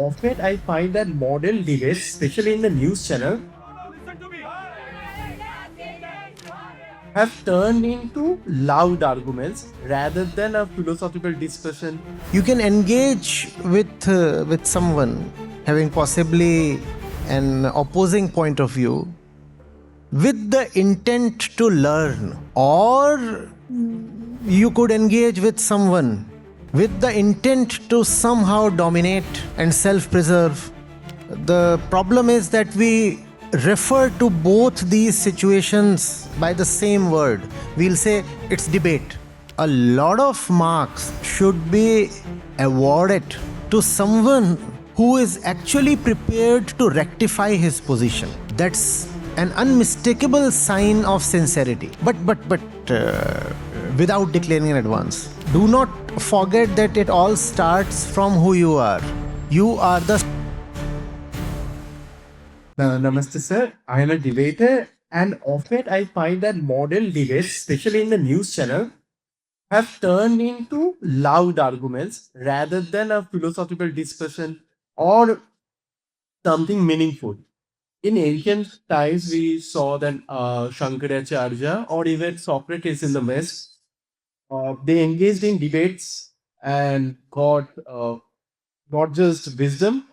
often I find that modern debates, especially in the news channel, have turned into loud arguments rather than a philosophical discussion. You can engage with someone having possibly an opposing point of view with the intent to learn, or you could engage with someone with the intent to somehow dominate and self-preserve. The problem is that we refer to both these situations by the same word. We'll say it's debate. A lot of marks should be awarded to someone who is actually prepared to rectify his position. That's an unmistakable sign of sincerity. But without declaring in advance, do not forget that it all starts from who you are. You are the Namaste, sir. I am a debater, and often I find that modern debates, especially in the news channel, have turned into loud arguments rather than a philosophical discussion or something meaningful. In ancient times, we saw that Shankaracharya or even Socrates in the West, they engaged in debates and got not just wisdom,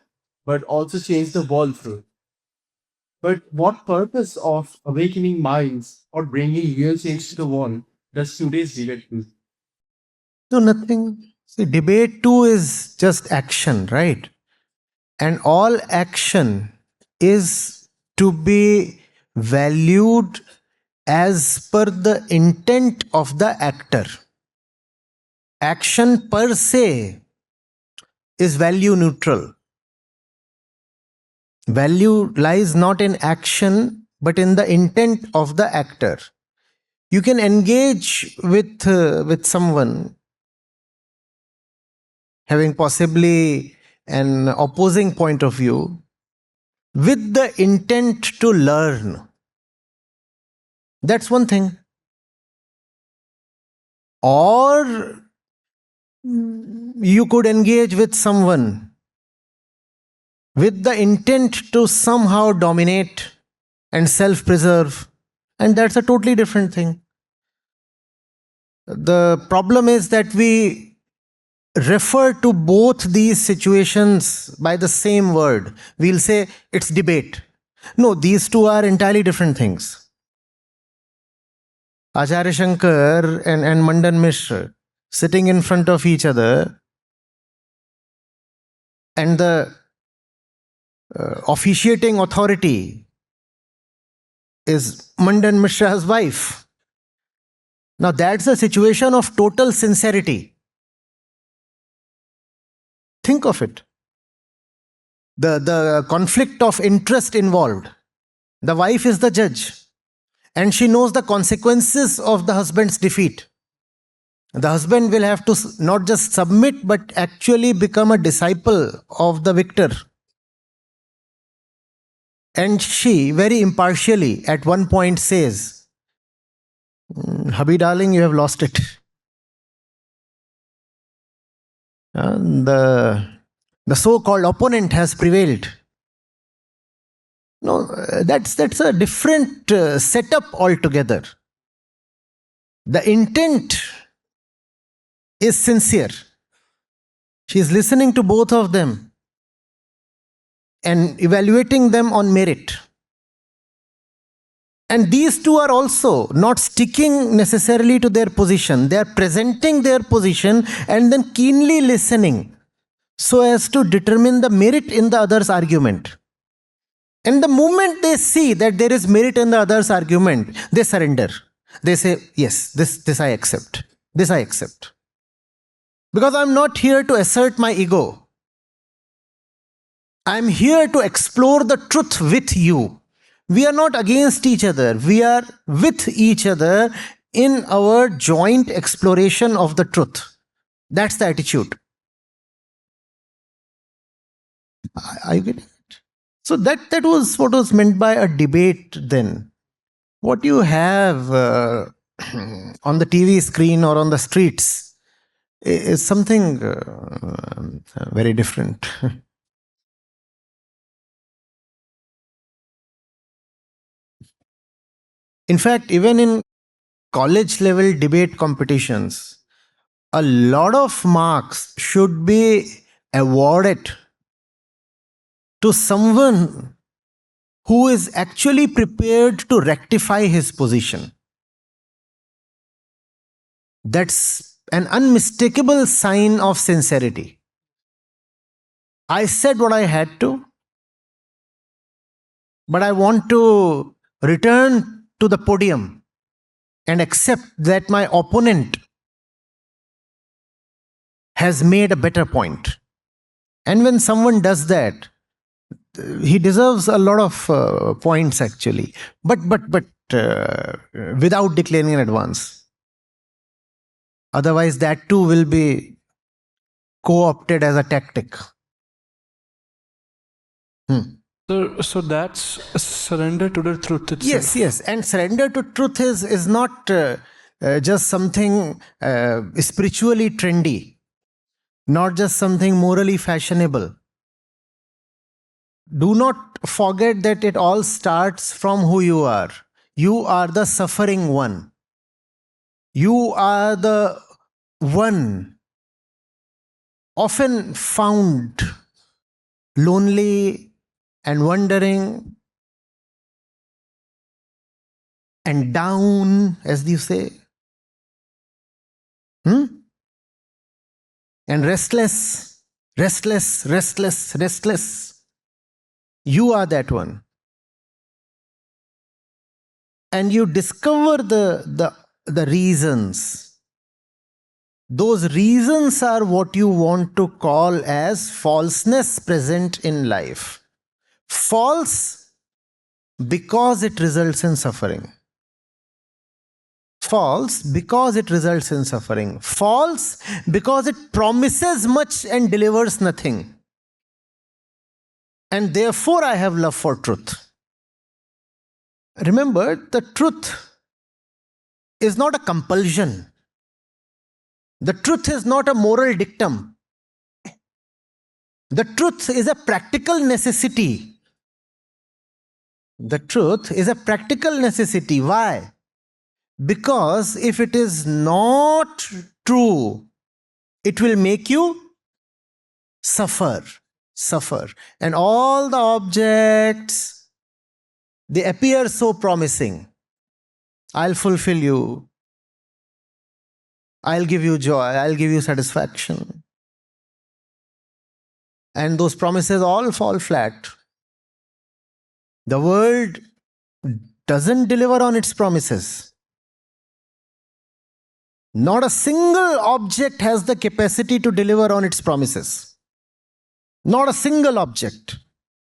but also changed the world through. But what purpose of awakening minds or bringing real change to the world does today's debate do? no nothing. See, debate too is just action, right? And all action is to be valued as per the intent of the actor. Action per se is value neutral. Value lies not in action but in the intent of the actor. You can engage with someone having possibly an opposing point of view with the intent to learn. That's one thing. Or you could engage with someone with the intent to somehow dominate and self-preserve, and that's a totally different thing. The problem is that we refer to both these situations by the same word. We'll say it's debate. No, these two are entirely different things. Acharya Shankar and Mandan Mishra sitting in front of each other, and the officiating authority is Mandan Mishra's wife. Now that's a situation of total sincerity. Think of it. The conflict of interest involved. The wife is the judge, and she knows the consequences of the husband's defeat. The husband will have to not just submit but actually become a disciple of the victor. And she very impartially at one point says, "Hubby darling, you have lost it." The so-called opponent has prevailed. No, that's a different setup altogether. The intent is sincere. She is listening to both of them and evaluating them on merit. And these two are also not sticking necessarily to their position. They are presenting their position and then keenly listening so as to determine the merit in the other's argument. And the moment they see that there is merit in the other's argument, they surrender. They say, yes, this I accept. This I accept. Because I'm not here to assert my ego. I'm here to explore the truth with you. We are not against each other. We are with each other in our joint exploration of the truth. That's the attitude. Are you getting it? So that was what was meant by a debate then. What you have on the TV screen or on the streets is something very different. In fact, even in college level debate competitions, a lot of marks should be awarded to someone who is actually prepared to rectify his position. That's an unmistakable sign of sincerity. I said what I had to, but I want to return to the podium and accept that my opponent has made a better point. And when someone does that, he deserves a lot of points actually, but without declaring in advance. Otherwise, that too will be co-opted as a tactic. So that's a surrender to the truth itself. Yes. And surrender to truth is not just something spiritually trendy, not just something morally fashionable. Do not forget that it all starts from who you are. You are the suffering one. You are the one often found lonely and wandering and down, as you say, and restless. You are that one. And you discover the reasons. Those reasons are what you want to call as falseness present in life. False because it results in suffering. False because it results in suffering. False because it promises much and delivers nothing. And therefore I have love for truth. Remember, the truth is not a compulsion. The truth is not a moral dictum. The truth is a practical necessity. The truth is a practical necessity. Why? Because if it is not true, it will make you suffer. And all the objects, they appear so promising. I'll fulfill you. I'll give you joy. I'll give you satisfaction. And those promises all fall flat. The world doesn't deliver on its promises. Not a single object has the capacity to deliver on its promises. Not a single object,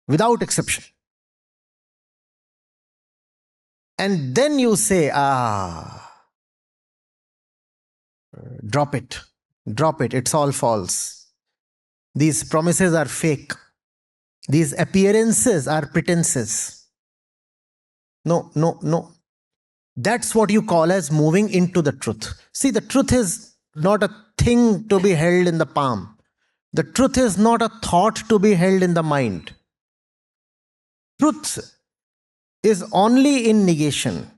without exception. And then you say, drop it, it's all false. These promises are fake. These appearances are pretenses. No. That's what you call as moving into the truth. See, the truth is not a thing to be held in the palm. The truth is not a thought to be held in the mind. Truth is only in negation.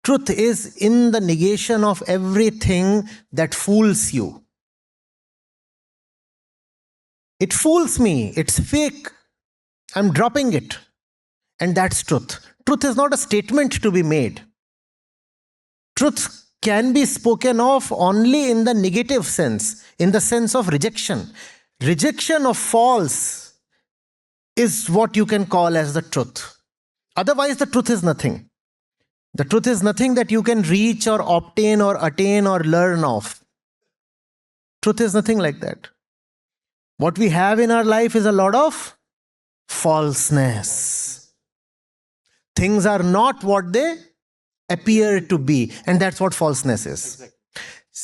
Truth is in the negation of everything that fools you. It fools me. It's fake. I'm dropping it. And that's truth. Truth is not a statement to be made. Truth can be spoken of only in the negative sense, in the sense of rejection. Rejection of false is what you can call as the truth. Otherwise, the truth is nothing. The truth is nothing that you can reach or obtain or attain or learn of. Truth is nothing like that. What we have in our life is a lot of falseness. Things are not what they appear to be, and that's what falseness is.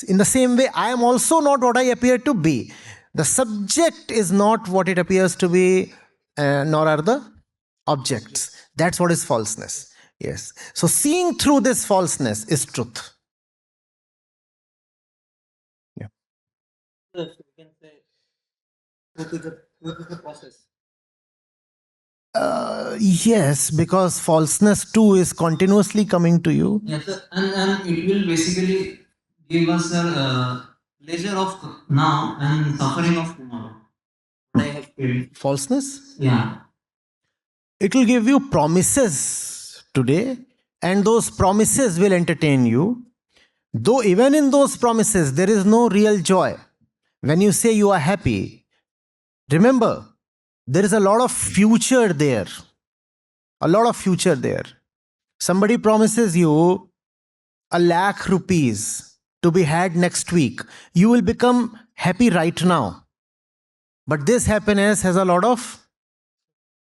In the same way, I am also not what I appear to be. The subject is not what it appears to be, nor are the objects. That's what is falseness. Yes. So seeing through this falseness is truth. Yeah. Yes, we can say truth is a process. Yes, because falseness too is continuously coming to you. Yes, sir. And it will basically give us the pleasure of now and suffering of tomorrow. What I have felt. Falseness? Yeah. It will give you promises today, and those promises will entertain you. Though even in those promises, there is no real joy. When you say you are happy, remember, there is a lot of future there. A lot of future there. Somebody promises you ₹1,00,000 to be had next week. You will become happy right now. But this happiness has a lot of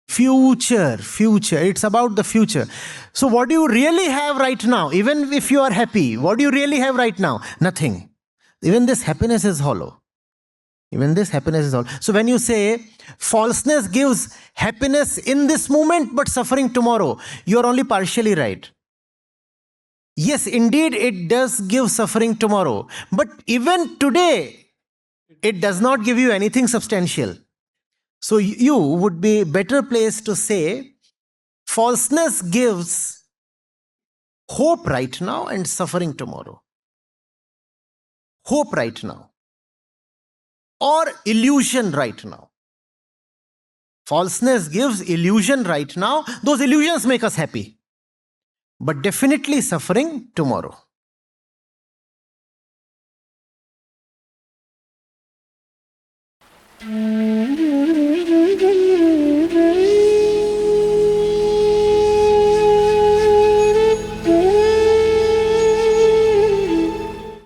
future. It's about the future. So, what do you really have right now? Even if you are happy, what do you really have right now? Nothing. Even this happiness is hollow. Even this happiness is hollow. So, when you say falseness gives happiness in this moment but suffering tomorrow, you are only partially right. Yes, indeed, it does give suffering tomorrow. But even today, it does not give you anything substantial. So you would be better placed to say falseness gives hope right now and suffering tomorrow. Hope right now. Or illusion right now. Falseness gives illusion right now. Those illusions make us happy. But definitely suffering tomorrow.